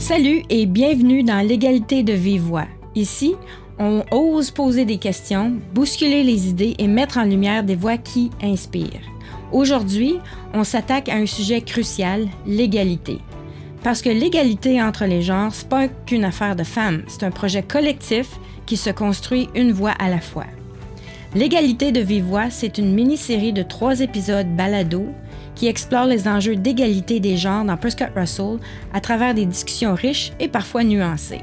Salut et bienvenue dans l'égalité de vive voix. Ici, on ose poser des questions, bousculer les idées et mettre en lumière des voix qui inspirent. Aujourd'hui, on s'attaque à un sujet crucial, l'égalité. Parce que l'égalité entre les genres, c'est pas qu'une affaire de femmes, c'est un projet collectif qui se construit une voix à la fois. L'égalité de vive voix, c'est une mini-série de 3 épisodes balado qui explore les enjeux d'égalité des genres dans Prescott Russell à travers des discussions riches et parfois nuancées.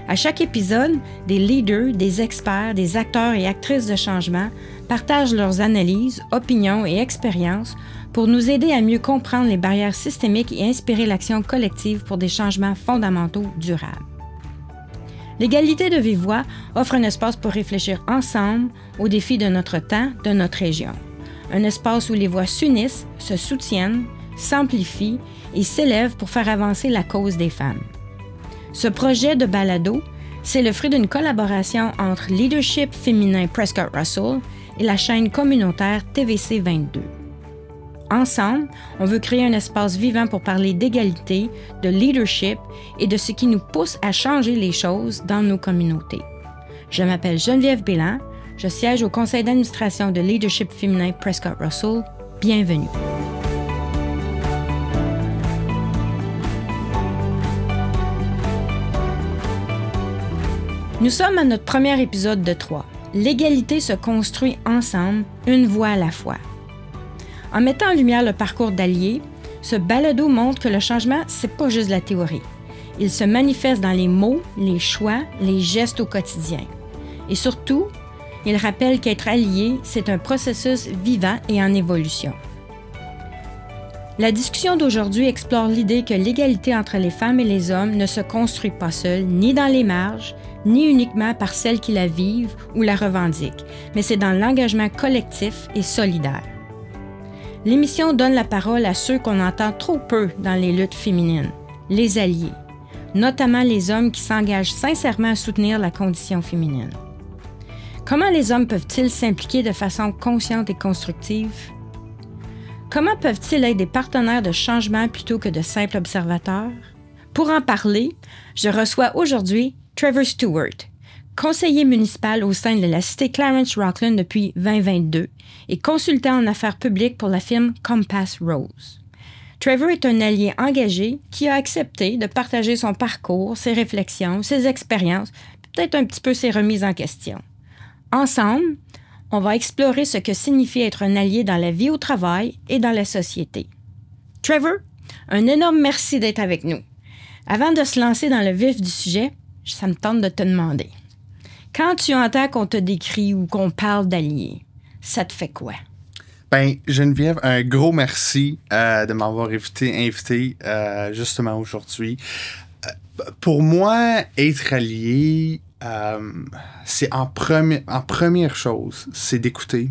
À chaque épisode, des leaders, des experts, des acteurs et actrices de changement partagent leurs analyses, opinions et expériences pour nous aider à mieux comprendre les barrières systémiques et inspirer l'action collective pour des changements fondamentaux durables. L'égalité de vive voix offre un espace pour réfléchir ensemble aux défis de notre temps, de notre région. Un espace où les voix s'unissent, se soutiennent, s'amplifient et s'élèvent pour faire avancer la cause des femmes. Ce projet de balado, c'est le fruit d'une collaboration entre Leadership féminin Prescott Russell et la chaîne communautaire TVC 22. Ensemble, on veut créer un espace vivant pour parler d'égalité, de leadership et de ce qui nous pousse à changer les choses dans nos communautés. Je m'appelle Geneviève Bélan, je siège au conseil d'administration de Leadership féminin Prescott Russell. Bienvenue. Nous sommes à notre premier épisode de 3. L'égalité se construit ensemble, une voix à la fois. En mettant en lumière le parcours d'alliés, ce balado montre que le changement, c'est pas juste la théorie. Il se manifeste dans les mots, les choix, les gestes au quotidien. Et surtout, il rappelle qu'être allié, c'est un processus vivant et en évolution. La discussion d'aujourd'hui explore l'idée que l'égalité entre les femmes et les hommes ne se construit pas seule, ni dans les marges, ni uniquement par celles qui la vivent ou la revendiquent, mais c'est dans l'engagement collectif et solidaire. L'émission donne la parole à ceux qu'on entend trop peu dans les luttes féminines, les alliés, notamment les hommes qui s'engagent sincèrement à soutenir la condition féminine. Comment les hommes peuvent-ils s'impliquer de façon consciente et constructive? Comment peuvent-ils être des partenaires de changement plutôt que de simples observateurs? Pour en parler, je reçois aujourd'hui Trevor Stewart, conseiller municipal au sein de la cité Clarence-Rockland depuis 2022 et consultant en affaires publiques pour la firme Compass Rose. Trevor est un allié engagé qui a accepté de partager son parcours, ses réflexions, ses expériences, peut-être un petit peu ses remises en question. Ensemble, on va explorer ce que signifie être un allié dans la vie au travail et dans la société. Trevor, un énorme merci d'être avec nous. Avant de se lancer dans le vif du sujet, ça me tente de te demander. Quand tu entends qu'on te décrit ou qu'on parle d'alliés, ça te fait quoi? Ben, Geneviève, un gros merci de m'avoir invité justement aujourd'hui. Pour moi, être allié, c'est en première chose, c'est d'écouter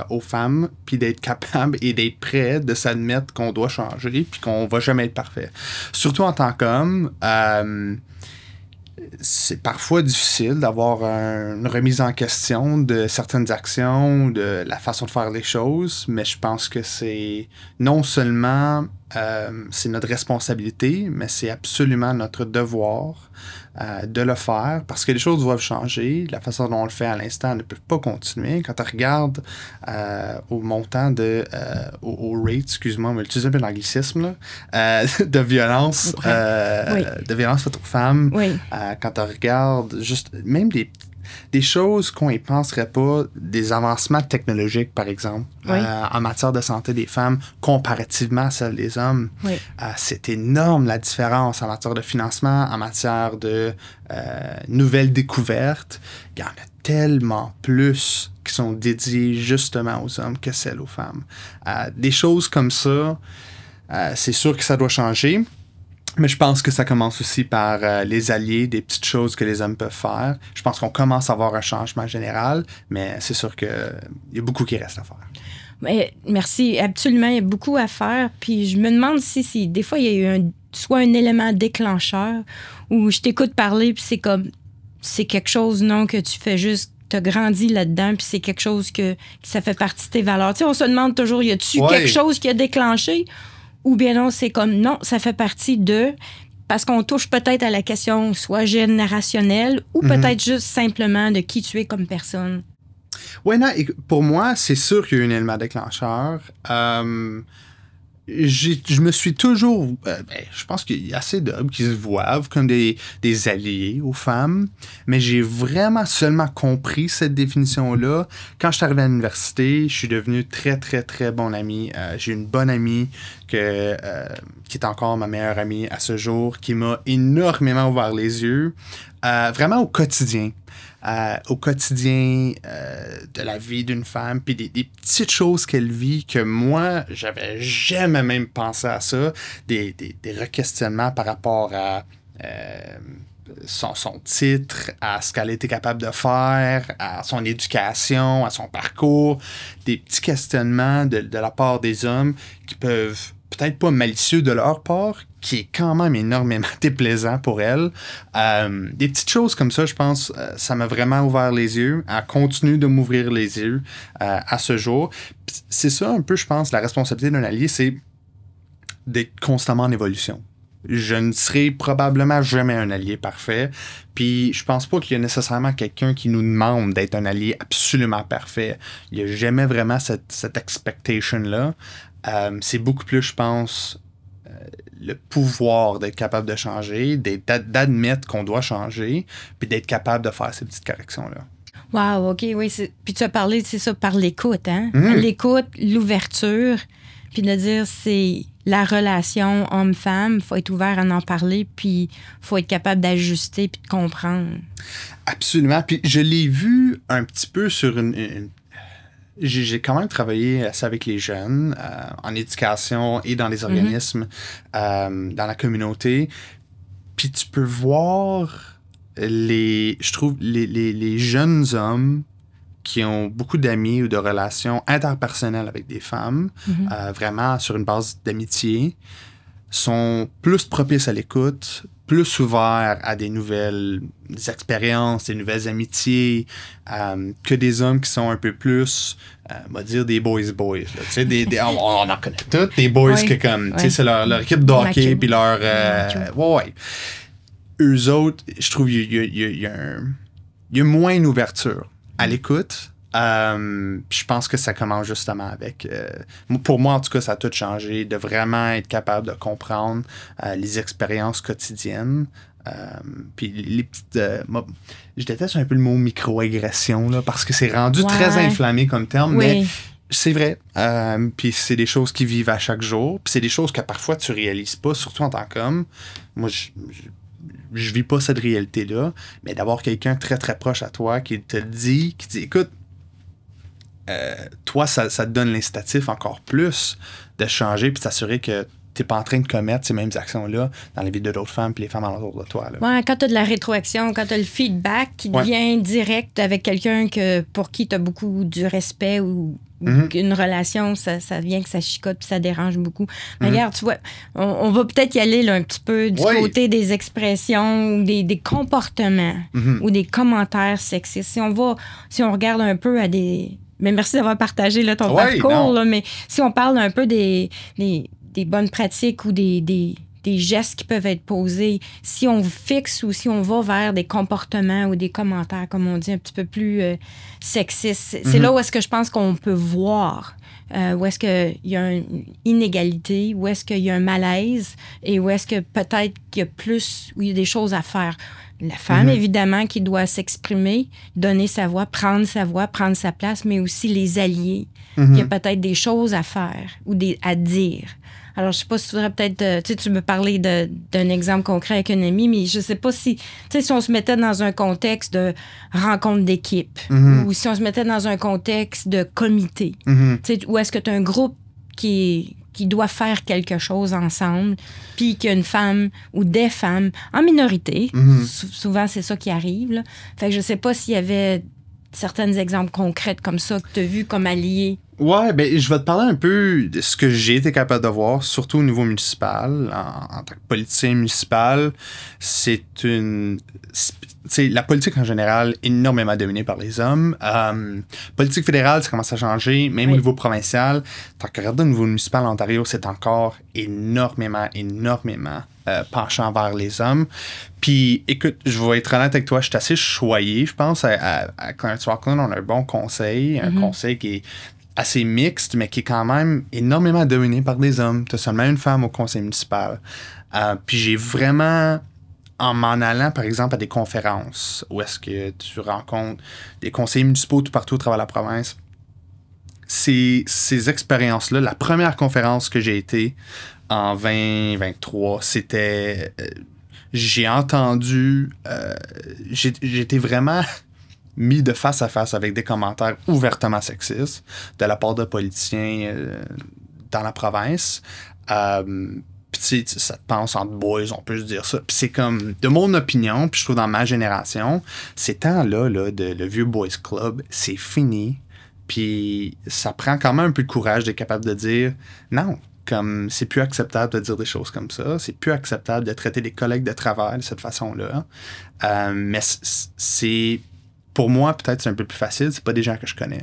aux femmes, puis d'être capable et d'être prêt de s'admettre qu'on doit changer, puis qu'on va jamais être parfait. Surtout en tant qu'homme, c'est parfois difficile d'avoir une remise en question de certaines actions, de la façon de faire les choses, mais je pense que c'est non seulement c'est notre responsabilité, mais c'est absolument notre devoir de le faire parce que les choses doivent changer. La façon dont on le fait à l'instant ne peut pas continuer. Quand on regarde au montant au rate, excuse-moi, mais utiliser un peu l'anglicisme, de violence, de violence faite aux femmes, quand on regarde juste même des choses qu'on y penserait pas, des avancements technologiques, par exemple, en matière de santé des femmes, comparativement à celle des hommes. C'est énorme la différence en matière de financement, en matière de nouvelles découvertes. Il y en a tellement plus qui sont dédiées justement aux hommes que celles aux femmes. Des choses comme ça, c'est sûr que ça doit changer. Mais je pense que ça commence aussi par les alliés, des petites choses que les hommes peuvent faire. Je pense qu'on commence à avoir un changement général, mais c'est sûr qu'il y a beaucoup qui reste à faire. Mais merci. Absolument, il y a beaucoup à faire. Puis je me demande si des fois, il y a eu soit un élément déclencheur où je t'écoute parler, puis c'est quelque chose, non, que tu fais juste, t'as grandi là-dedans, puis c'est quelque chose que ça fait partie de tes valeurs. Tu sais, on se demande toujours, y a-tu quelque chose qui a déclenché? Ou bien non, c'est comme, non, ça fait partie de... parce qu'on touche peut-être à la question soit générationnelle ou peut-être juste simplement de qui tu es comme personne. Oui, non, pour moi, c'est sûr qu'il y a eu un élément déclencheur. Je me suis toujours... je pense qu'il y a assez d'hommes qui se voient comme des alliés aux femmes, mais j'ai vraiment seulement compris cette définition-là. Quand je suis arrivé à l'université, je suis devenu très, très, très bon ami. J'ai une bonne amie qui est encore ma meilleure amie à ce jour, qui m'a énormément ouvert les yeux, vraiment au quotidien. De la vie d'une femme, puis des petites choses qu'elle vit que moi, j'avais jamais même pensé à ça, des re-questionnements par rapport à son titre, à ce qu'elle était capable de faire, à son éducation, à son parcours, des petits questionnements de la part des hommes qui peuvent peut-être pas malicieux de leur part, qui est quand même énormément déplaisant pour elle. Des petites choses comme ça, je pense, ça m'a vraiment ouvert les yeux. Elle continue de m'ouvrir les yeux à ce jour. Pis c'est ça un peu, je pense, la responsabilité d'un allié, c'est d'être constamment en évolution. Je ne serai probablement jamais un allié parfait. Puis je pense pas qu'il y a nécessairement quelqu'un qui nous demande d'être un allié absolument parfait. Il n'y a jamais vraiment cette expectation-là. C'est beaucoup plus, je pense, le pouvoir d'être capable de changer, d'admettre qu'on doit changer, puis d'être capable de faire ces petites corrections-là. Wow, OK, oui. Puis tu as parlé, c'est ça, par l'écoute, hein? L'écoute, l'ouverture, puis de dire c'est la relation homme-femme, il faut être ouvert à en parler, puis il faut être capable d'ajuster puis de comprendre. Absolument. Puis je l'ai vu un petit peu sur j'ai quand même travaillé assez avec les jeunes en éducation et dans les organismes dans la communauté. Puis tu peux voir les jeunes hommes qui ont beaucoup d'amis ou de relations interpersonnelles avec des femmes, vraiment sur une base d'amitié, sont plus propices à l'écoute, plus ouverts à des nouvelles expériences, des nouvelles amitiés, que des hommes qui sont un peu plus, on va dire, des boys. Là. Tu sais, on en connaît tous, des boys que comme, tu sais, c'est leur équipe de hockey, puis leur... ouais. Eux autres, je trouve qu'il y a moins une ouverture à l'écoute. Je pense que ça commence justement avec... pour moi, en tout cas, ça a tout changé, de vraiment être capable de comprendre les expériences quotidiennes. Puis les petites... je déteste un peu le mot micro-agression, là, parce que c'est rendu très inflammé comme terme, mais c'est vrai. Puis c'est des choses qui vivent à chaque jour. Puis c'est des choses que parfois tu réalises pas, surtout en tant qu'homme. Moi, je vis pas cette réalité-là, mais d'avoir quelqu'un très, très proche à toi qui te dit, écoute, toi, ça te donne l'incitatif encore plus de changer puis de t'assurer que tu n'es pas en train de commettre ces mêmes actions-là dans la vie de d'autres femmes puis les femmes alentour de toi. Oui, quand tu as de la rétroaction, quand tu as le feedback qui devient direct avec quelqu'un pour qui tu as beaucoup du respect ou une relation, ça vient que ça chicote puis ça dérange beaucoup. Mais regarde, tu vois, on va peut-être y aller là, un petit peu du côté des expressions ou des comportements ou des commentaires sexistes. Si on regarde un peu à des... Mais merci d'avoir partagé là, ton parcours, là, mais si on parle un peu des bonnes pratiques ou des gestes qui peuvent être posés, si on fixe ou si on va vers des comportements ou des commentaires, comme on dit, un petit peu plus sexistes, c'est là où est-ce que je pense qu'on peut voir où est-ce qu'il y a une inégalité, où est-ce qu'il y a un malaise et où est-ce que peut-être qu'il y a plus, où il y a des choses à faire. La femme, évidemment, qui doit s'exprimer, donner sa voix, prendre sa place, mais aussi les alliés. Il y a peut-être des choses à faire ou à dire. Alors, je ne sais pas si tu voudrais peut-être... tu me parlais d'un exemple concret avec un ami, mais je ne sais pas si on se mettait dans un contexte de rencontre d'équipe ou si on se mettait dans un contexte de comité. Où est-ce que tu as un groupe qui doit faire quelque chose ensemble, puis qu'il y a une femme ou des femmes en minorité. Souvent, c'est ça qui arrive. Là. Fait que je sais pas s'il y avait certains exemples concrets comme ça que tu as vu comme alliés. Ouais, ben je vais te parler un peu de ce que j'ai été capable de voir, surtout au niveau municipal. En tant que politicien municipal, c'est la politique en général énormément dominée par les hommes. Politique fédérale, ça commence à changer, même au niveau provincial. Tant que regarde au niveau municipal en Ontario, c'est encore énormément penchant vers les hommes. Puis, écoute, je vais être honnête avec toi, je suis assez choyé. Je pense à Clarence Rockland, on a un bon conseil, un conseil qui est assez mixte, mais qui est quand même énormément dominé par des hommes. Tu as seulement une femme au conseil municipal. Puis j'ai vraiment, en m'en allant, par exemple, à des conférences où est-ce que tu rencontres des conseillers municipaux tout partout à travers la province, ces expériences-là, la première conférence que j'ai été en 2023, c'était... j'ai entendu... j'étais vraiment mis de face à face avec des commentaires ouvertement sexistes de la part de politiciens dans la province. Puis ça te pense entre boys, on peut se dire ça. Puis c'est comme, de mon opinion, puis je trouve dans ma génération, ces temps-là, le vieux boys club, c'est fini. Puis ça prend quand même un peu de courage d'être capable de dire non. Comme c'est plus acceptable de dire des choses comme ça. C'est plus acceptable de traiter des collègues de travail de cette façon-là. Mais c'est... Pour moi, peut-être c'est un peu plus facile. C'est pas des gens que je connais.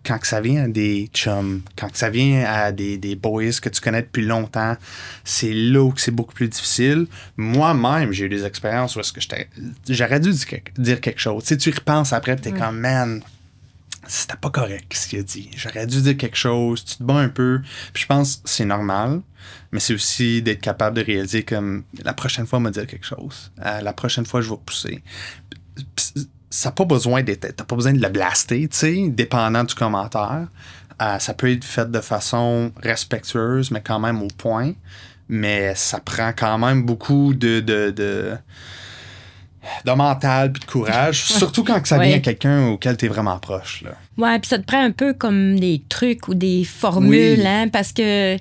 Quand que ça vient à des chums, quand que ça vient à des boys que tu connais depuis longtemps, c'est là où c'est beaucoup plus difficile. Moi-même, j'ai eu des expériences où est-ce que j'aurais dû dire quelque chose. Tu sais, tu y repenses après, puis t'es comme, man, c'était pas correct ce qu'il a dit. J'aurais dû dire quelque chose, tu te bats un peu. Puis je pense que c'est normal, mais c'est aussi d'être capable de réaliser comme, la prochaine fois, on va dire quelque chose. La prochaine fois, je vais pousser. Ça n'a pas besoin d'être... T'as pas besoin de le blaster, tu sais, dépendant du commentaire. Ça peut être fait de façon respectueuse, mais quand même au point. Mais ça prend quand même beaucoup de mental puis de courage, surtout quand ça vient à quelqu'un auquel tu es vraiment proche. Là. Ouais, puis ça te prend un peu comme des trucs ou des formules, hein, parce que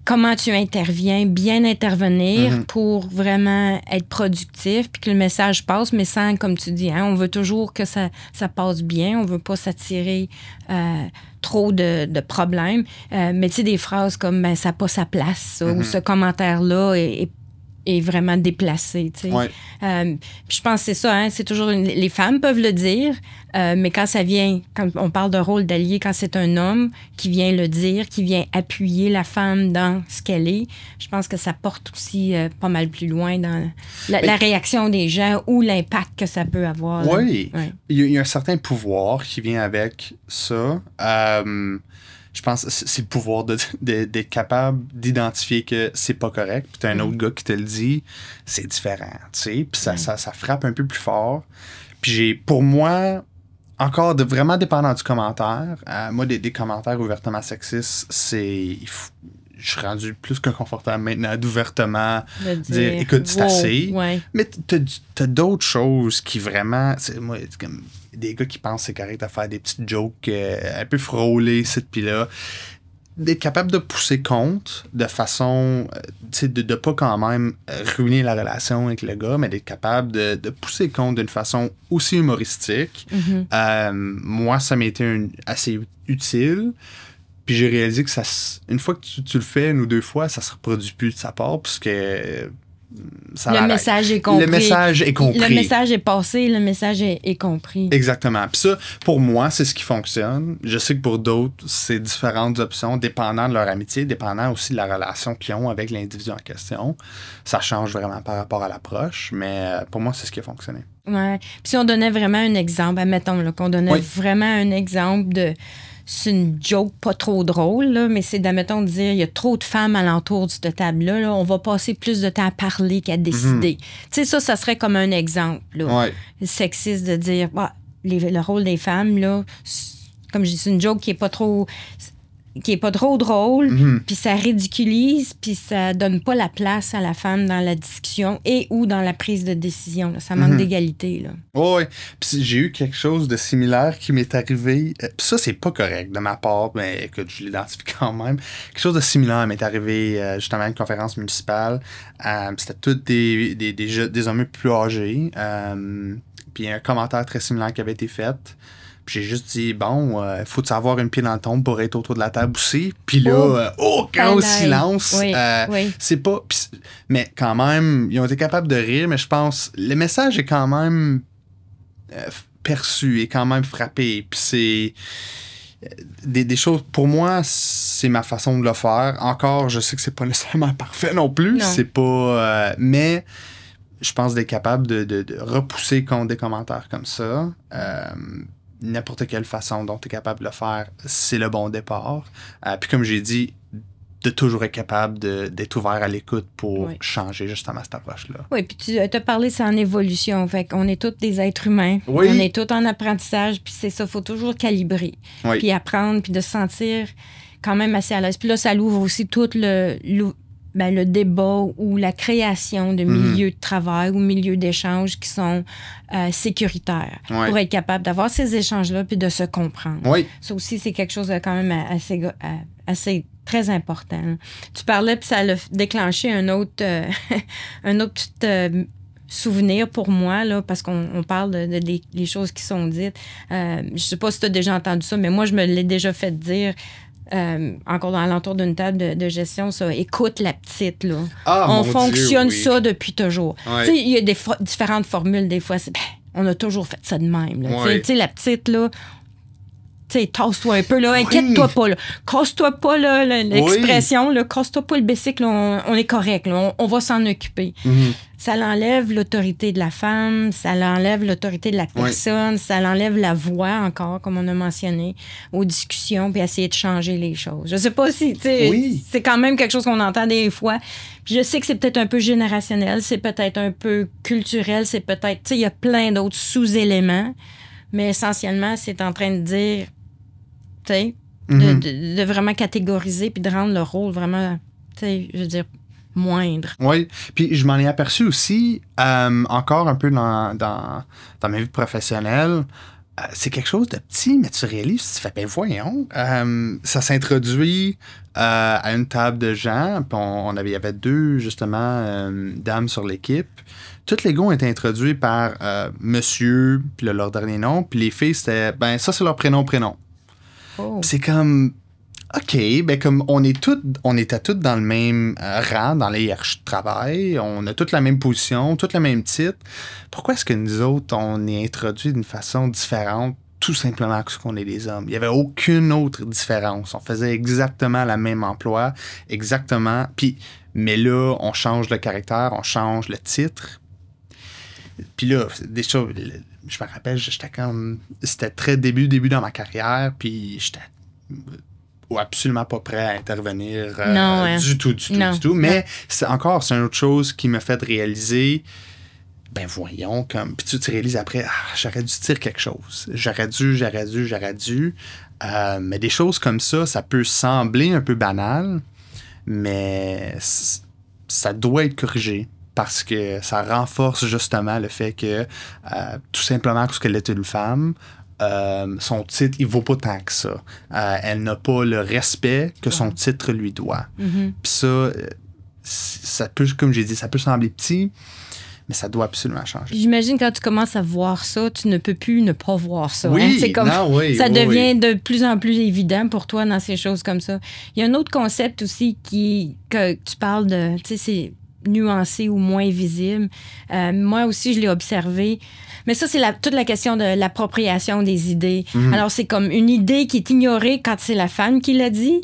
comment tu interviens, bien intervenir pour vraiment être productif puis que le message passe, mais sans, comme tu dis, hein, on veut toujours que ça passe bien, on veut pas s'attirer trop de problèmes. Mais tu sais, des phrases comme ben, « ça n'a pas sa place ça, » ou « ce commentaire-là est vraiment déplacé. » Tu sais. Je pense que c'est ça, hein, c'est toujours... Les femmes peuvent le dire, mais quand ça vient, quand on parle de rôle d'allié, quand c'est un homme qui vient le dire, qui vient appuyer la femme dans ce qu'elle est, je pense que ça porte aussi pas mal plus loin dans la réaction des gens ou l'impact que ça peut avoir. Oui, il y a un certain pouvoir qui vient avec ça. Je pense que c'est le pouvoir d'être capable d'identifier que c'est pas correct. Puis t'as un autre gars qui te le dit, c'est différent, tu sais. Puis ça frappe un peu plus fort. Puis pour moi, encore vraiment dépendant du commentaire, moi, des commentaires ouvertement sexistes, je suis rendu plus que confortable maintenant d'ouvertement dire écoute, c'est assez. Ouais. Mais t'as d'autres choses qui vraiment... Moi, c'est comme des gars qui pensent que c'est correct de faire des petites jokes un peu frôlées, ici puis là. D'être capable de pousser contre de façon... de pas quand même ruiner la relation avec le gars, mais d'être capable de pousser contre d'une façon aussi humoristique. Moi, ça m'a été assez utile. Puis j'ai réalisé que une fois que tu le fais une ou deux fois, ça se reproduit plus de sa part, puisque le message est compris. Le message est compris. Le message est passé, le message est compris. Exactement. Puis ça, pour moi, c'est ce qui fonctionne. Je sais que pour d'autres, c'est différentes options, dépendant de leur amitié, dépendant aussi de la relation qu'ils ont avec l'individu en question. Ça change vraiment par rapport à l'approche, mais pour moi, c'est ce qui a fonctionné. Ouais. Puis si on donnait vraiment un exemple, admettons là, qu'on donnait vraiment un exemple de... C'est une joke pas trop drôle, là, mais c'est d'admettons de dire il y a trop de femmes alentour de cette table-là, là, on va passer plus de temps à parler qu'à décider. Tu sais, ça serait comme un exemple là, sexiste de dire le rôle des femmes, là, comme je dis, c'est une joke qui est pas trop drôle, puis ça ridiculise, puis ça donne pas la place à la femme dans la discussion et ou dans la prise de décision. Là. Ça manque d'égalité. Là. Oui, puis j'ai eu quelque chose de similaire qui m'est arrivé. Puis ça, c'est pas correct de ma part, mais écoute, je l'identifie quand même. Quelque chose de similaire m'est arrivé justement à une conférence municipale. C'était tous des hommes plus âgés. Puis un commentaire très similaire qui avait été fait. Puis j'ai juste dit, bon, faut avoir une pied dans le tombe pour être autour de la table aussi. Puis là, aucun silence. C'est pas... mais quand même, ils ont été capables de rire, mais je pense, le message est quand même perçu, est quand même frappé. Puis c'est... des choses, pour moi, c'est ma façon de le faire. Encore, je sais que c'est pas nécessairement parfait non plus. Non. C'est pas... mais je pense d'être capable de repousser contre des commentaires comme ça. N'importe quelle façon dont tu es capable de le faire, c'est le bon départ. Puis comme j'ai dit, de toujours être capable d'être ouvert à l'écoute pour changer justement cette approche-là. Oui, puis tu as parlé, c'est en évolution. Fait qu'on est tous des êtres humains. Oui. On est tous en apprentissage, puis c'est ça, il faut toujours calibrer. Oui. Puis apprendre, puis de se sentir quand même assez à l'aise. Puis là, ça l'ouvre aussi tout le débat ou la création de milieux de travail ou milieux d'échange qui sont sécuritaires pour être capable d'avoir ces échanges-là puis de se comprendre. Oui. Ça aussi, c'est quelque chose de quand même assez très important. Tu parlais, puis ça a déclenché un autre petit souvenir pour moi, là, parce qu'on parle des choses qui sont dites. Je sais pas si tu as déjà entendu ça, mais moi, je me l'ai déjà fait dire. Encore dans l'entour d'une table de gestion, ça, écoute la petite, là. On fonctionne ça depuis toujours. Ouais. Tu sais, il y a différentes formules, des fois, on a toujours fait ça de même. Tu sais, la petite, là, tu sais, tasse-toi un peu, là, inquiète-toi pas, là. Casse-toi pas, là, l'expression, là, casse-toi pas le bicycle, là, on est correct, là, on va s'en occuper. Ça l'enlève l'autorité de la femme, ça l'enlève l'autorité de la personne, ça l'enlève la voix encore, comme on a mentionné, aux discussions, puis essayer de changer les choses. Je sais pas si, tu sais, c'est quand même quelque chose qu'on entend des fois. Puis je sais que c'est peut-être un peu générationnel, c'est peut-être un peu culturel, c'est peut-être, tu sais, il y a plein d'autres sous-éléments, mais essentiellement, c'est en train de dire, tu sais, de vraiment catégoriser puis de rendre le rôle vraiment, tu sais, je veux dire, moindre. Oui, puis je m'en ai aperçu aussi, encore un peu dans ma vie professionnelle, c'est quelque chose de petit, mais tu réalises, tu fais, ben voyons, ça s'introduit à une table de gens, puis il y avait deux, justement, dames sur l'équipe. Tous les gars ont été introduits par monsieur, puis leur dernier nom, puis les filles, c'était, ben ça, c'est leur prénom. Oh. C'est comme... OK, ben comme on était toutes dans le même rang, dans les hiérarchies de travail, on a toutes la même position, toutes le même titre. Pourquoi est-ce que nous autres, on est introduits d'une façon différente, tout simplement parce qu'on est des hommes? Il n'y avait aucune autre différence. On faisait exactement le même emploi, exactement. Mais là, on change le caractère, on change le titre. Puis là, des choses... Je me rappelle, c'était très début dans ma carrière, puis j'étais... absolument pas prêt à intervenir du tout. Mais c'est une autre chose qui m'a fait réaliser, ben voyons, comme... Puis tu réalises après, j'aurais dû dire quelque chose. J'aurais dû. Mais des choses comme ça peut sembler un peu banal, mais ça doit être corrigé. Parce que ça renforce justement le fait que, tout simplement, parce qu'elle est une femme, son titre, il vaut pas tant que ça. Elle n'a pas le respect que son titre lui doit. Puis ça peut, comme j'ai dit, ça peut sembler petit, mais ça doit absolument changer. J'imagine quand tu commences à voir ça, tu ne peux plus ne pas voir ça. Oui, C'est comme, ça devient de plus en plus évident pour toi dans ces choses comme ça. Il y a un autre concept aussi que tu parles de, tu sais, c'est nuancé ou moins visible. Moi aussi, je l'ai observé. Mais ça, c'est toute la question de l'appropriation des idées. Alors, c'est comme une idée qui est ignorée quand c'est la femme qui l'a dit,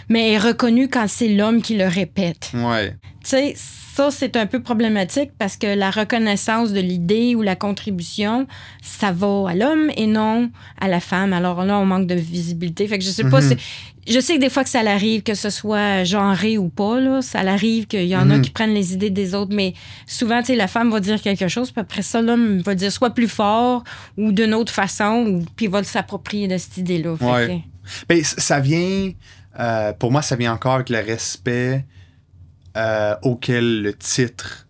mais est reconnue quand c'est l'homme qui le répète. Ouais. Tu sais, ça, c'est un peu problématique parce que la reconnaissance de l'idée ou la contribution, ça va à l'homme et non à la femme. Alors là, on manque de visibilité. Fait que je sais pas, je sais que des fois que ça arrive, que ce soit genré ou pas, là, ça arrive qu'il y en a qui prennent les idées des autres, mais souvent, tu sais, la femme va dire quelque chose, puis après ça, l'homme va dire soit plus fort ou d'une autre façon, puis il va s'approprier de cette idée-là. Ouais. Ben, ça vient, pour moi, ça vient encore avec le respect auquel le titre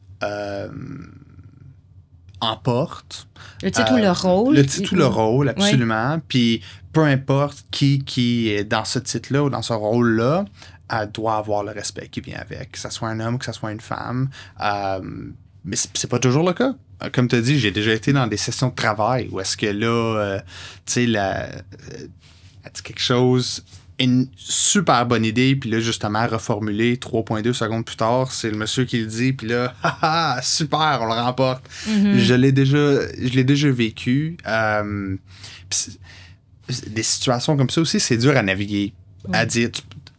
emporte. Le titre ou le rôle. Le titre ou le rôle, absolument. Puis peu importe qui est dans ce titre-là ou dans ce rôle-là, doit avoir le respect qui vient avec. Que ce soit un homme, que ce soit une femme. Mais c'est pas toujours le cas. Comme tu as dit, j'ai déjà été dans des sessions de travail où est-ce que là, tu sais, elle dit quelque chose... Une super bonne idée, puis là, justement, reformulé 3,2 secondes plus tard, c'est le monsieur qui le dit, puis là, super, on le remporte. Je l'ai déjà vécu. des situations comme ça aussi, c'est dur à naviguer. À dire,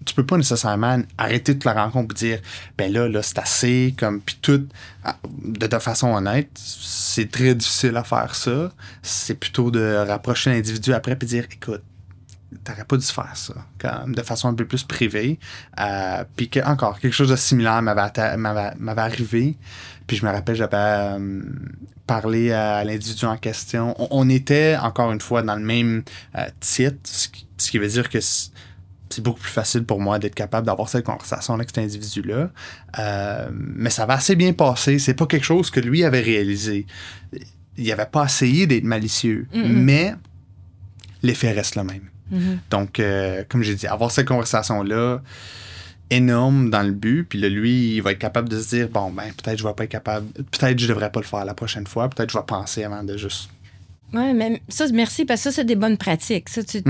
tu peux pas nécessairement arrêter toute la rencontre et dire, ben là, c'est assez, comme, puis tout, de façon honnête, c'est très difficile à faire ça. C'est plutôt de rapprocher l'individu après puis dire, écoute, t'aurais pas dû faire ça, comme, de façon un peu plus privée. Puis encore, quelque chose de similaire m'avait arrivé. Puis je me rappelle, j'avais parlé à l'individu en question. On était, encore une fois, dans le même titre, ce qui veut dire que c'est beaucoup plus facile pour moi d'être capable d'avoir cette conversation avec cet individu-là. Mais ça va assez bien passer. C'est pas quelque chose que lui avait réalisé. Il n'avait pas essayé d'être malicieux, mais l'effet reste le même. Donc, comme j'ai dit, avoir cette conversation-là, énorme dans le but, puis là, lui, il va être capable de se dire, bon, ben, peut-être je vais pas être capable, peut-être je devrais pas le faire la prochaine fois, peut-être je vais penser avant de juste... Oui, mais ça, merci, parce que ça, c'est des bonnes pratiques. Ça, tu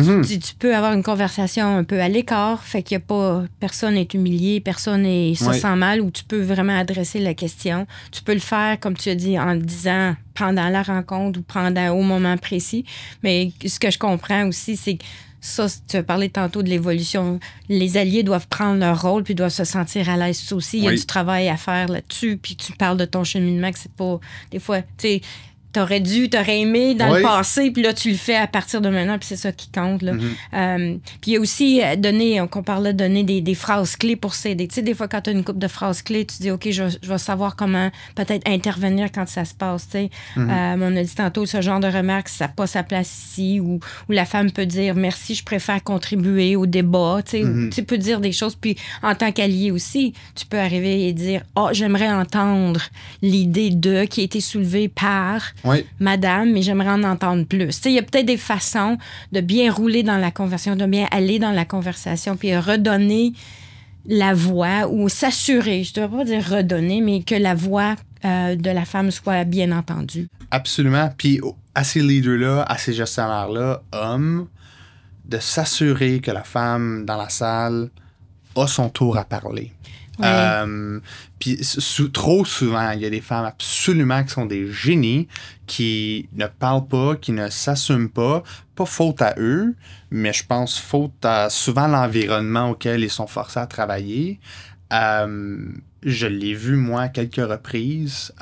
peux avoir une conversation un peu à l'écart, fait qu'il y a pas... Personne n'est humilié, personne se sent mal, ou tu peux vraiment adresser la question. Tu peux le faire, comme tu as dit, en le disant pendant la rencontre ou au moment précis. Mais ce que je comprends aussi, c'est que ça, tu as parlé tantôt de l'évolution. Les alliés doivent prendre leur rôle puis doivent se sentir à l'aise aussi. Il y a du travail à faire là-dessus. Puis tu parles de ton cheminement, que c'est pas... Des fois, tu sais... T'aurais aimé dans le passé, puis là, tu le fais à partir de maintenant, puis c'est ça qui compte. Là. Puis il y a aussi qu'on parlait de donner des phrases clés pour s'aider. Tu sais, des fois, quand tu as une couple de phrases clés, tu dis, OK, je vais savoir comment peut-être intervenir quand ça se passe. Tu sais. On a dit tantôt, ce genre de remarques, ça n'a pas sa place ici, où la femme peut dire, merci, je préfère contribuer au débat. Tu sais, tu peux dire des choses, puis en tant qu'allié aussi, tu peux arriver et dire, j'aimerais entendre l'idée qui a été soulevée par... Madame, mais j'aimerais en entendre plus. Il y a peut-être des façons de bien rouler dans la conversation, de bien aller dans la conversation, puis redonner la voix ou s'assurer, je ne devrais pas dire redonner, mais que la voix de la femme soit bien entendue. Absolument. Puis à ces leaders-là, à ces gestionnaires-là, hommes, de s'assurer que la femme dans la salle a son tour à parler. Puis trop souvent, il y a des femmes absolument qui sont des génies, qui ne parlent pas, qui ne s'assument pas faute à eux, mais je pense faute à souvent l'environnement auquel ils sont forcés à travailler. Je l'ai vu, moi, à quelques reprises,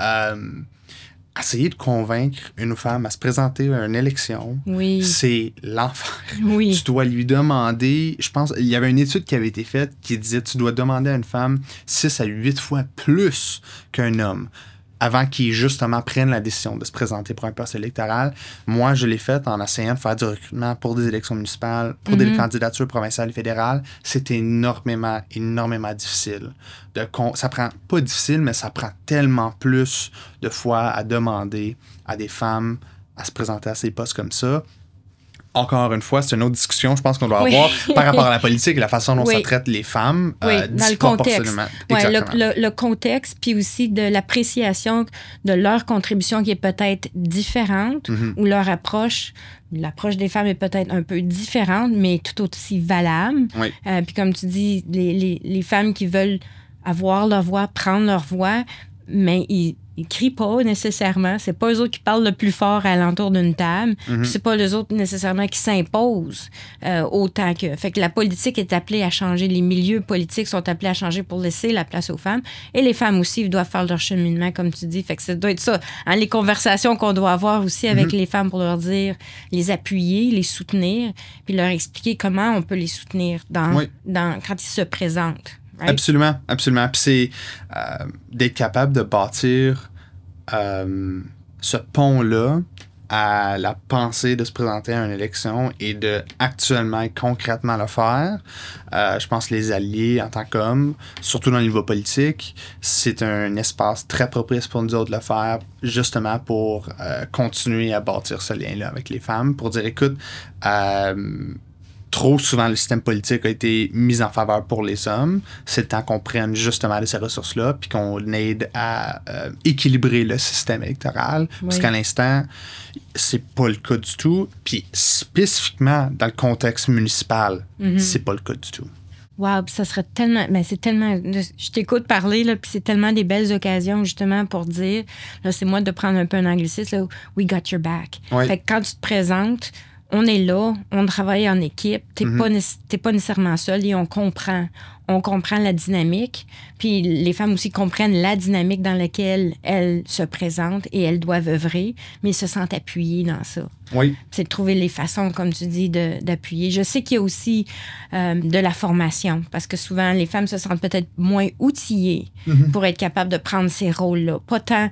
essayer de convaincre une femme à se présenter à une élection, c'est l'enfer. Tu dois lui demander, je pense, il y avait une étude qui avait été faite qui disait tu dois demander à une femme 6 à 8 fois plus qu'un homme avant qu'il, justement, prenne la décision de se présenter pour un poste électoral. Moi, je l'ai fait en essayant de faire du recrutement pour des élections municipales, pour des candidatures provinciales et fédérales. C'est énormément, énormément difficile. Ça prend, pas difficile, mais ça prend tellement plus de fois à demander à des femmes à se présenter à ces postes comme ça. Encore une fois, c'est une autre discussion, je pense qu'on doit avoir par rapport à la politique et la façon dont ça traite les femmes. Dans le contexte. Le contexte, puis aussi de l'appréciation de leur contribution qui est peut-être différente, ou leur approche des femmes est peut-être un peu différente, mais tout aussi valable. Puis comme tu dis, les femmes qui veulent avoir leur voix, prendre leur voix, mais ils crient pas nécessairement. C'est pas eux autres qui parlent le plus fort à l'entour d'une table. Puis c'est pas les autres nécessairement qui s'imposent autant que... Fait que la politique est appelée à changer. Les milieux politiques sont appelés à changer pour laisser la place aux femmes. Et les femmes aussi, ils doivent faire leur cheminement, comme tu dis. Fait que ça doit être ça. Les conversations qu'on doit avoir aussi avec les femmes pour leur dire, les appuyer, les soutenir, puis leur expliquer comment on peut les soutenir quand ils se présentent. Right? Absolument, absolument. Puis c'est d'être capable de bâtir ce pont-là à la pensée de se présenter à une élection et de actuellement et concrètement le faire. Je pense que les alliés en tant qu'hommes, surtout dans le niveau politique, c'est un espace très propice pour nous autres de le faire, justement pour continuer à bâtir ce lien-là avec les femmes, pour dire, écoute, trop souvent, le système politique a été mis en faveur pour les hommes. C'est le temps qu'on prenne justement de ces ressources-là puis qu'on aide à équilibrer le système électoral. Parce qu'à l'instant, c'est pas le cas du tout. Puis spécifiquement dans le contexte municipal, c'est pas le cas du tout. Wow, puis ça serait tellement... Mais c'est tellement... Je t'écoute parler, là, puis c'est tellement des belles occasions, justement, pour dire... Là, c'est moi de prendre un peu un anglicisme, là, « We got your back ». Fait que quand tu te présentes... on est là, on travaille en équipe, t'es pas nécessairement seul et on comprend la dynamique. Puis les femmes aussi comprennent la dynamique dans laquelle elles se présentent et elles doivent œuvrer, mais elles se sentent appuyées dans ça. Oui. C'est de trouver les façons, comme tu dis, d'appuyer. Je sais qu'il y a aussi de la formation, parce que souvent, les femmes se sentent peut-être moins outillées pour être capables de prendre ces rôles-là. Pas tant...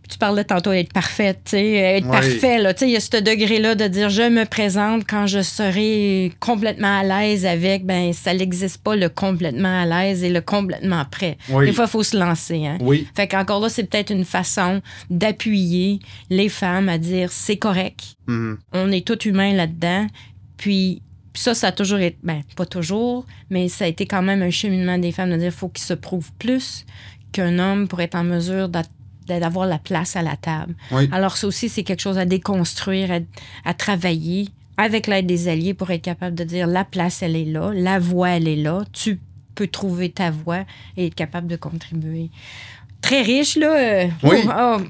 Tu parlais tantôt d'être parfaite, tu sais, être parfait, là, tu sais, il y a ce degré-là de dire je me présente quand je serai complètement à l'aise avec, ben ça n'existe pas le complètement à l'aise et le complètement prêt. Oui. Des fois, il faut se lancer, hein. Oui. Fait qu'encore là, c'est peut-être une façon d'appuyer les femmes à dire c'est correct, on est tous humains là-dedans, puis ça a toujours été, ben pas toujours, mais ça a été quand même un cheminement des femmes de dire faut qu'ils se prouvent plus qu'un homme pour être en mesure d'avoir la place à la table. Oui. Alors, ça aussi, c'est quelque chose à déconstruire, à travailler avec l'aide des alliés pour être capable de dire la place, elle est là, la voix, elle est là, tu peux trouver ta voix et être capable de contribuer. Très riche, là. Oui.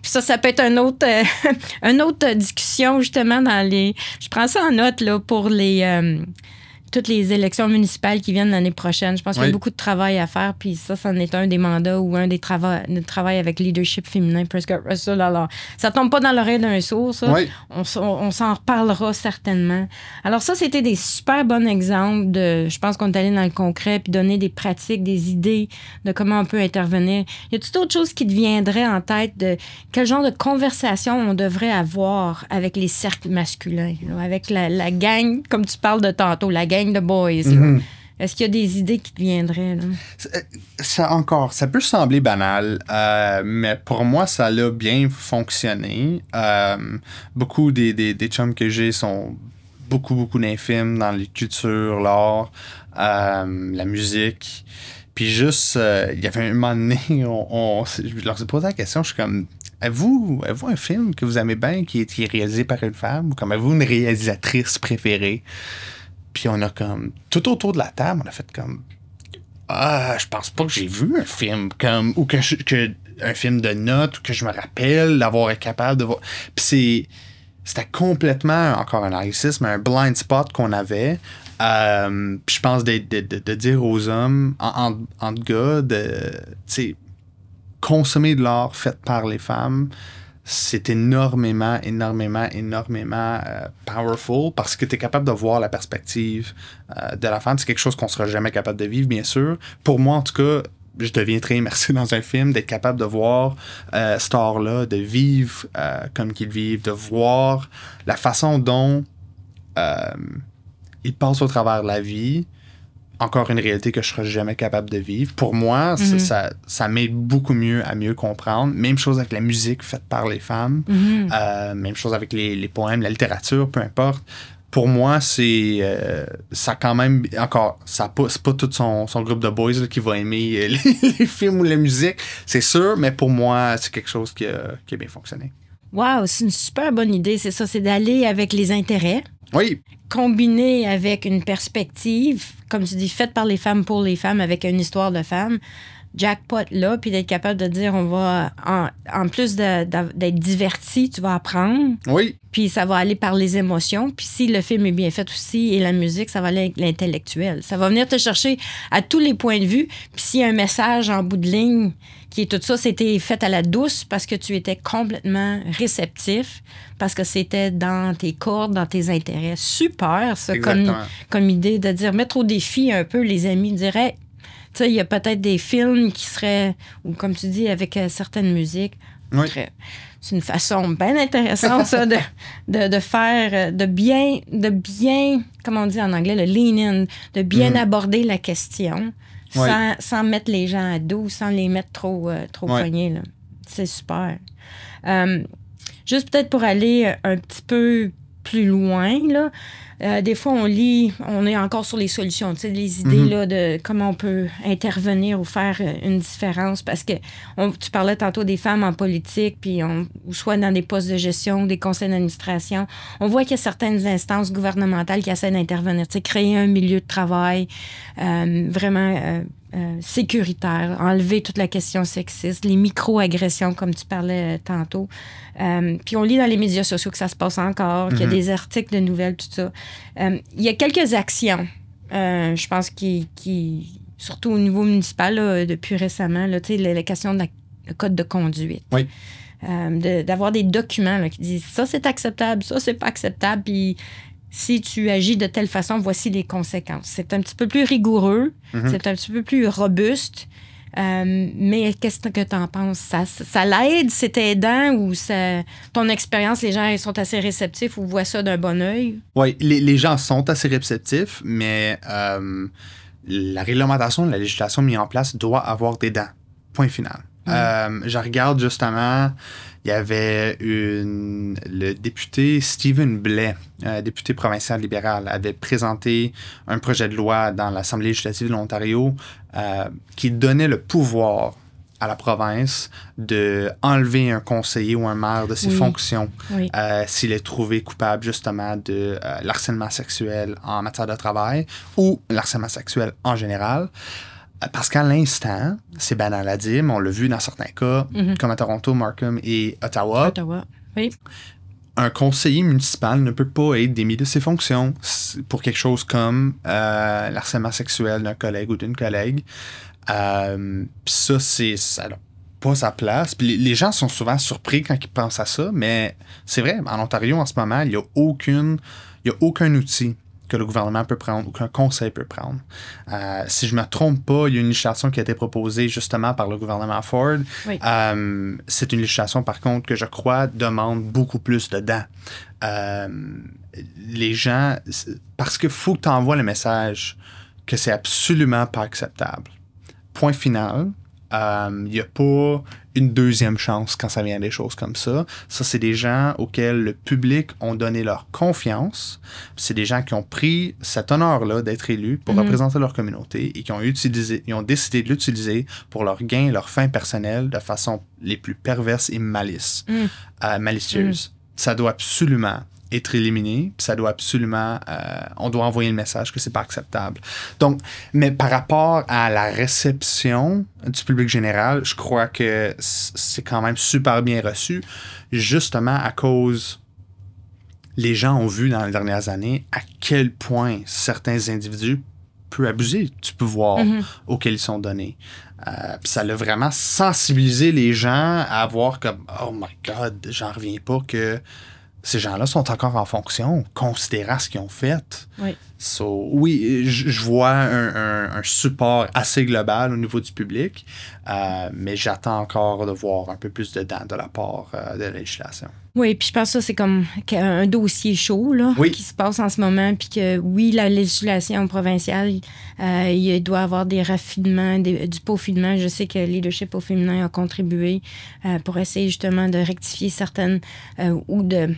Ça peut être une autre discussion, justement, dans les... Je prends ça en note, là, pour toutes les élections municipales qui viennent l'année prochaine. Je pense qu'il y a beaucoup de travail à faire, puis ça en est un des mandats ou un des travail avec leadership féminin, Prescott Russell. Alors, ça tombe pas dans l'oreille d'un sourd, ça. Oui. On s'en reparlera certainement. Alors ça, c'était des super bons exemples de... Je pense qu'on est allé dans le concret, puis donner des pratiques, des idées de comment on peut intervenir. Y a-t-il d'autres choses qui te viendraient en tête de quel genre de conversation on devrait avoir avec les cercles masculins, là, avec la gang, comme tu parles de tantôt, la gang de boys. Est-ce qu'il y a des idées qui te viendraient? Là? Ça peut sembler banal, mais pour moi, ça a bien fonctionné. Beaucoup des chums que j'ai sont beaucoup d'infimes dans les cultures, l'art, la musique. Puis juste, il y avait un moment donné, je leur ai posé la question, je suis comme... Avez-vous un film que vous aimez bien qui est réalisé par une femme? Ou comme avez-vous une réalisatrice préférée? Puis on a comme... Tout autour de la table, on a fait comme... je pense pas que j'ai vu un film comme... Ou que un film de notes, ou que je me rappelle d'avoir été capable de voir... Puis c'était complètement, encore un narcissisme, un blind spot qu'on avait. Puis je pense de dire aux hommes, entre gars, de consommer de l'art fait par les femmes... c'est énormément powerful parce que tu es capable de voir la perspective de la femme. C'est quelque chose qu'on sera jamais capable de vivre, bien sûr. Pour moi, en tout cas, je deviens très immersé dans un film, d'être capable de voir cet art-là, de vivre comme qu'ils vivent, de voir la façon dont ils passent au travers de la vie. Encore une réalité que je ne serai jamais capable de vivre. Pour moi, ça m'aide beaucoup mieux à mieux comprendre. Même chose avec la musique faite par les femmes. Même chose avec les poèmes, la littérature, peu importe. Pour moi, ça quand même... Encore, c'est pas tout son groupe de boys là, qui va aimer les films ou la musique, c'est sûr, mais pour moi, c'est quelque chose qui a bien fonctionné. Wow, c'est une super bonne idée, c'est ça. C'est d'aller avec les intérêts. Oui. Combiné avec une perspective, comme tu dis, faite par les femmes pour les femmes, avec une histoire de femmes, jackpot là, puis d'être capable de dire, on va, en plus d'être diverti, tu vas apprendre. Oui. Puis ça va aller par les émotions. Puis si le film est bien fait aussi, et la musique, ça va aller avec l'intellectuel. Ça va venir te chercher à tous les points de vue. Puis s'il y a un message en bout de ligne, qui est tout ça, c'était fait à la douce parce que tu étais complètement réceptif, parce que c'était dans tes cordes, dans tes intérêts. Super, ça, comme idée de dire, mettre au défi un peu les amis, dire, hey, tu sais, il y a peut-être des films qui seraient, ou comme tu dis, avec certaines musiques. Oui. C'est une façon bien intéressante, ça, de faire, de bien, comment on dit en anglais, le lean in, de bien aborder la question. Sans mettre les gens à dos, sans les mettre trop poignés. Là. C'est super. Juste peut-être pour aller un petit peu plus loin, là, des fois, on est encore sur les solutions, tu sais, les idées là, de comment on peut intervenir ou faire une différence. Parce que tu parlais tantôt des femmes en politique, puis ou soit dans des postes de gestion, des conseils d'administration. On voit qu'il y a certaines instances gouvernementales qui essaient d'intervenir, tu sais, créer un milieu de travail vraiment sécuritaire, enlever toute la question sexiste, les micro-agressions, comme tu parlais tantôt. Puis on lit dans les médias sociaux que ça se passe encore, qu'il y a des articles de nouvelles, tout ça. Il y a quelques actions, je pense, qui surtout au niveau municipal, là, depuis récemment, là, la question de le code de conduite. Oui. D'avoir des documents là, qui disent ça, c'est acceptable, ça, c'est pas acceptable, puis si tu agis de telle façon, voici les conséquences. C'est un petit peu plus rigoureux, c'est un petit peu plus robuste, mais qu'est-ce que tu en penses? Ça l'aide, c'est aidant ou ton expérience, les gens ils sont assez réceptifs ou voient ça d'un bon œil? Oui, les gens sont assez réceptifs, mais la réglementation de la législation mise en place doit avoir des dents. Point final. Je regarde justement, il y avait le député Stephen Blais, député provincial libéral, avait présenté un projet de loi dans l'Assemblée législative de l'Ontario qui donnait le pouvoir à la province de enlever un conseiller ou un maire de ses fonctions s'il est trouvé coupable justement de l'harcèlement sexuel en matière de travail ou l'harcèlement sexuel en général. Parce qu'à l'instant, c'est banal à dire, mais on l'a vu dans certains cas, comme à Toronto, Markham et Ottawa. Ottawa, oui. Un conseiller municipal ne peut pas être démis de ses fonctions pour quelque chose comme l'harcèlement sexuel d'un collègue ou d'une collègue. Puis ça n'a pas sa place. Puis les gens sont souvent surpris quand ils pensent à ça, mais c'est vrai, en Ontario, en ce moment, il n'y a aucun outil que le gouvernement peut prendre ou qu'un conseil peut prendre. Si je ne me trompe pas, il y a une législation qui a été proposée justement par le gouvernement Ford. Oui. C'est une législation, par contre, que je crois demande beaucoup plus de dents. Les gens, parce qu'il faut que tu envoies le message que c'est absolument pas acceptable. Point final. Il n'y a pas une deuxième chance quand ça vient des choses comme ça. Ça, c'est des gens auxquels le public ont donné leur confiance. C'est des gens qui ont pris cet honneur-là d'être élus pour représenter leur communauté et qui ont décidé de l'utiliser pour leur gain, leur fin personnelle de façon les plus perverses et malicieuses. Ça doit absolument être éliminé, puis ça doit absolument... on doit envoyer le message que c'est pas acceptable. Donc, mais par rapport à la réception du public général, je crois que c'est quand même super bien reçu, justement à cause... Les gens ont vu dans les dernières années à quel point certains individus peuvent abuser du pouvoir auquel ils sont donnés. Puis ça l'a vraiment sensibilisé les gens à voir comme « Oh my God, j'en reviens pas que... » Ces gens-là sont encore en fonction, considérant ce qu'ils ont fait. Oui. Oui, je vois un support assez global au niveau du public, mais j'attends encore de voir un peu plus de dents de la part de la législation. Oui, puis je pense que ça, c'est comme un dossier chaud là, qui se passe en ce moment, puis que, oui, la législation provinciale, il doit y avoir des raffinements, du peaufinement. Je sais que le leadership au féminin a contribué pour essayer justement de rectifier certaines ou de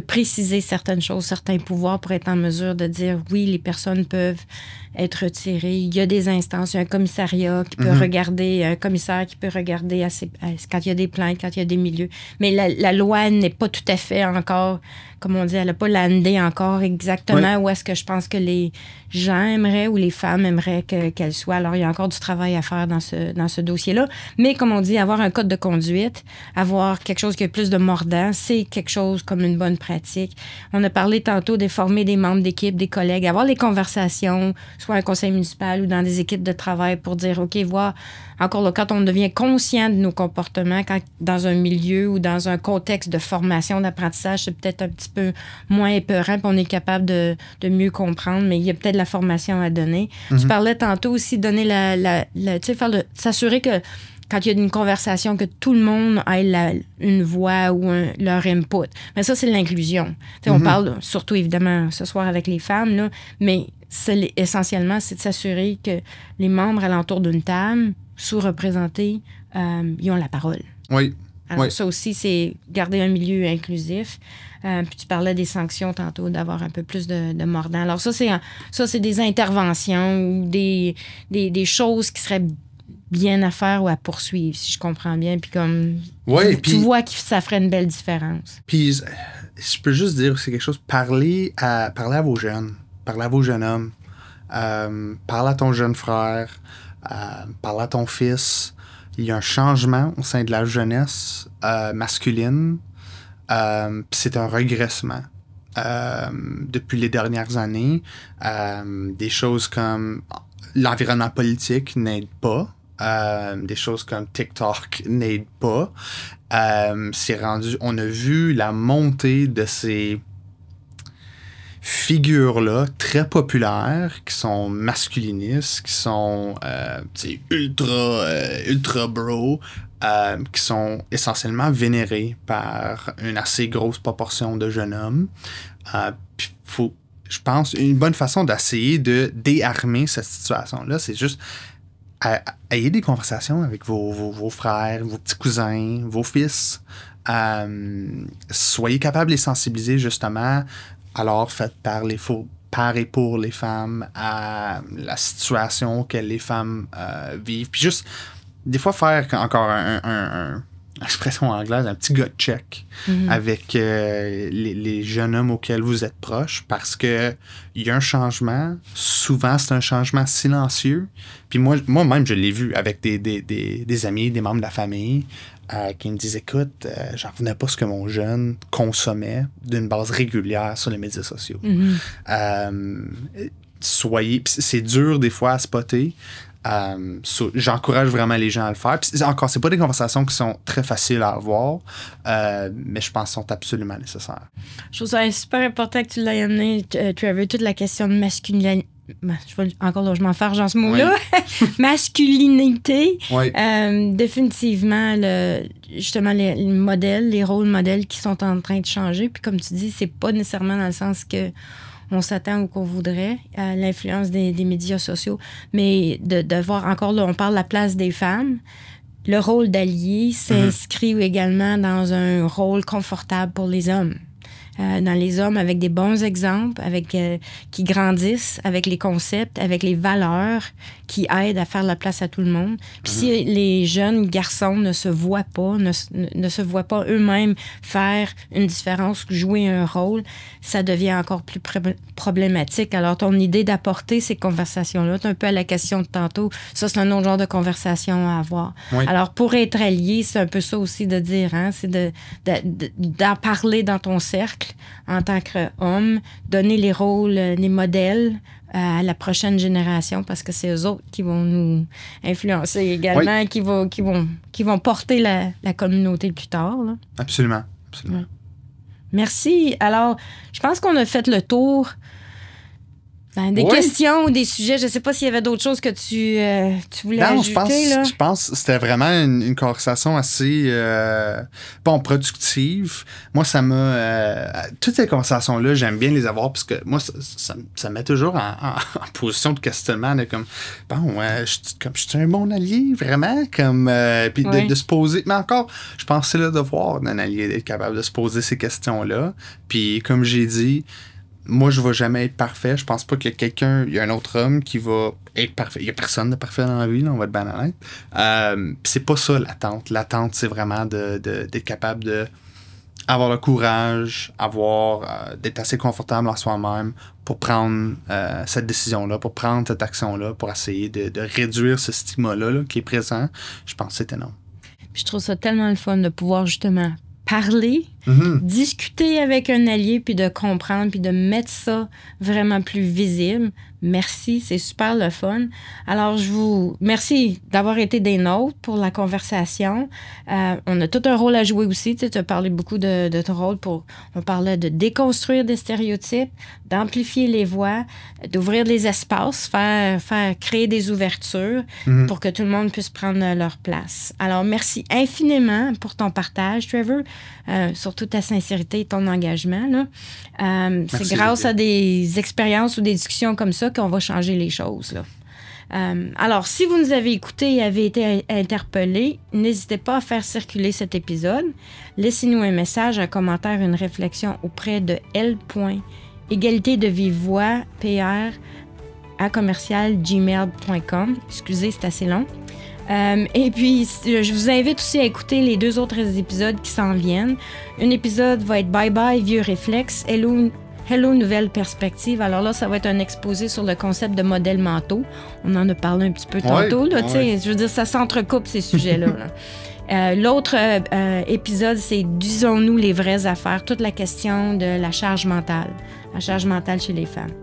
préciser certaines choses, certains pouvoirs pour être en mesure de dire oui, les personnes peuvent être retirées. Il y a des instances, il y a un commissariat qui peut regarder, un commissaire qui peut regarder quand il y a des plaintes, quand il y a des milieux. Mais la loi n'est pas tout à fait encore, comme on dit, elle n'a pas landé encore exactement où est-ce que je pense que les gens aimeraient ou les femmes aimeraient qu'elle soit. Alors, il y a encore du travail à faire dans ce dossier-là. Mais comme on dit, avoir un code de conduite, avoir quelque chose qui a plus de mordant, c'est quelque chose comme une bonne pratique. On a parlé tantôt de former des membres d'équipe, des collègues, avoir les conversations, soit un conseil municipal ou dans des équipes de travail pour dire, OK, voir, encore là, quand on devient conscient de nos comportements, quand dans un milieu ou dans un contexte de formation, d'apprentissage, c'est peut-être un petit peu moins épeurant, puis on est capable de mieux comprendre, mais il y a peut-être la formation à donner. Tu parlais tantôt aussi de donner s'assurer que quand il y a une conversation, que tout le monde ait une voix ou leur input. Mais ça, c'est l'inclusion. On parle surtout, évidemment, ce soir avec les femmes, là, mais essentiellement, c'est de s'assurer que les membres alentour d'une table, sous-représentés, ils ont la parole. Oui. Alors, ça aussi, c'est garder un milieu inclusif. Puis tu parlais des sanctions tantôt, d'avoir un peu plus de mordant. Alors, ça, c'est des interventions ou des choses qui seraient bien à faire ou à poursuivre, si je comprends bien. Puis comme tu vois que ça ferait une belle différence. Puis je peux juste dire que c'est quelque chose, parler à vos jeunes, parler à vos jeunes hommes, parler à ton jeune frère, parle à ton fils. Il y a un changement au sein de la jeunesse masculine. C'est un régressement. Depuis les dernières années, des choses comme l'environnement politique n'aide pas. Des choses comme TikTok n'aident pas. On a vu la montée de ces figures-là très populaires qui sont masculinistes, qui sont ultra bro, qui sont essentiellement vénérés par une assez grosse proportion de jeunes hommes. Puis je pense, une bonne façon d'essayer de déarmer cette situation-là, c'est juste ayez des conversations avec vos frères, vos petits cousins, vos fils. Soyez capables de les sensibiliser justement. Alors, faites par et pour les femmes à la situation que les femmes vivent. Puis juste, des fois, faire encore une expression anglaise, un petit gut check avec les jeunes hommes auxquels vous êtes proches, parce que il y a un changement. Souvent, c'est un changement silencieux. Puis moi-même, je l'ai vu avec des amis, des membres de la famille, qui me disent, écoute, j'en revenais pas ce que mon jeune consommait d'une base régulière sur les médias sociaux. C'est dur des fois à spotter. J'encourage vraiment les gens à le faire. Puis, encore, c'est pas des conversations qui sont très faciles à avoir, mais je pense qu'elles sont absolument nécessaires. Je trouve ça super important que tu l'aies amené, Trevor, toute la question de masculinité. Je m'enfarge dans ce mot-là. Oui. Masculinité. Oui. Définitivement, justement, les modèles, les rôles modèles qui sont en train de changer. Puis comme tu dis, c'est pas nécessairement dans le sens que on s'attend ou qu'on voudrait à l'influence des médias sociaux, mais de voir encore, là, on parle de la place des femmes. Le rôle d'allié s'inscrit également dans un rôle confortable pour les hommes. Dans les hommes avec des bons exemples, qui grandissent avec les concepts, avec les valeurs qui aident à faire la place à tout le monde. Puis si les jeunes garçons ne se voient pas, ne se voient pas eux-mêmes faire une différence, jouer un rôle, ça devient encore plus problématique. Alors, ton idée d'apporter ces conversations-là, c'est un peu à la question de tantôt, ça, c'est un autre genre de conversation à avoir. Oui. Alors, pour être allié, c'est un peu ça aussi de dire, c'est d'en parler dans ton cercle en tant qu'homme, donner les rôles, les modèles à la prochaine génération, parce que c'est eux autres qui vont nous influencer également, qui vont porter la communauté plus tard. Là. Absolument. Ouais. Merci. Alors, je pense qu'on a fait le tour des questions ou des sujets. Je ne sais pas s'il y avait d'autres choses que tu voulais ajouter. Je pense que c'était vraiment une conversation assez productive. Moi, ça m'a... toutes ces conversations-là, j'aime bien les avoir parce que moi, ça me met toujours en position de questionnement de comme, je suis un bon allié, vraiment? Puis de se poser... Mais encore, je pense que c'est le devoir d'un allié d'être capable de se poser ces questions-là. Puis, comme j'ai dit, moi, je ne vais jamais être parfait. Je pense pas qu'il y a un autre homme qui va être parfait. Il n'y a personne de parfait dans la vie, là, on va être bien honnête. C'est pas ça l'attente. L'attente, c'est vraiment d'être capable d'avoir le courage, d'être assez confortable en soi-même pour prendre cette décision-là, pour prendre cette action-là, pour essayer de réduire ce stigma-là qui est présent. Je pense que c'est énorme. Puis je trouve ça tellement le fun de pouvoir justement parler, discuter avec un allié, puis de comprendre, puis de mettre ça vraiment plus visible. Merci, c'est super le fun. Alors, merci d'avoir été des nôtres pour la conversation. On a tout un rôle à jouer aussi. Tu as parlé beaucoup de ton rôle on parlait de déconstruire des stéréotypes, d'amplifier les voix, d'ouvrir des espaces, faire créer des ouvertures pour que tout le monde puisse prendre leur place. Alors, merci infiniment pour ton partage, Trevor, surtout ta sincérité et ton engagement. Là. C'est grâce à des expériences ou des discussions comme ça qu'on va changer les choses. Là. Alors, si vous nous avez écoutés et avez été interpellés, n'hésitez pas à faire circuler cet épisode. Laissez-nous un message, un commentaire, une réflexion auprès de l.égalitédevivvoix.pr@gmail.com. Excusez, c'est assez long. Et puis, je vous invite aussi à écouter les 2 autres épisodes qui s'en viennent. Un épisode va être « Bye bye, vieux réflexe ». Hello Nouvelle Perspective. Alors là, ça va être un exposé sur le concept de modèles mentaux. On en a parlé un petit peu tantôt. Là, je veux dire, ça s'entrecoupe ces sujets-là. Là. L'autre épisode, c'est « Disons-nous les vraies affaires », toute la question de la charge mentale chez les femmes.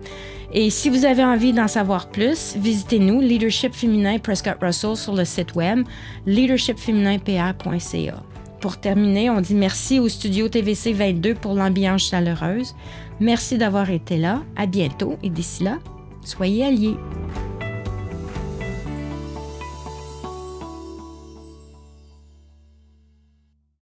Et si vous avez envie d'en savoir plus, visitez-nous, Leadership Féminin Prescott Russell, sur le site web leadershipfémininpr.ca. Pour terminer, on dit merci au studio TVC 22 pour l'ambiance chaleureuse. Merci d'avoir été là. À bientôt et d'ici là, soyez alliés.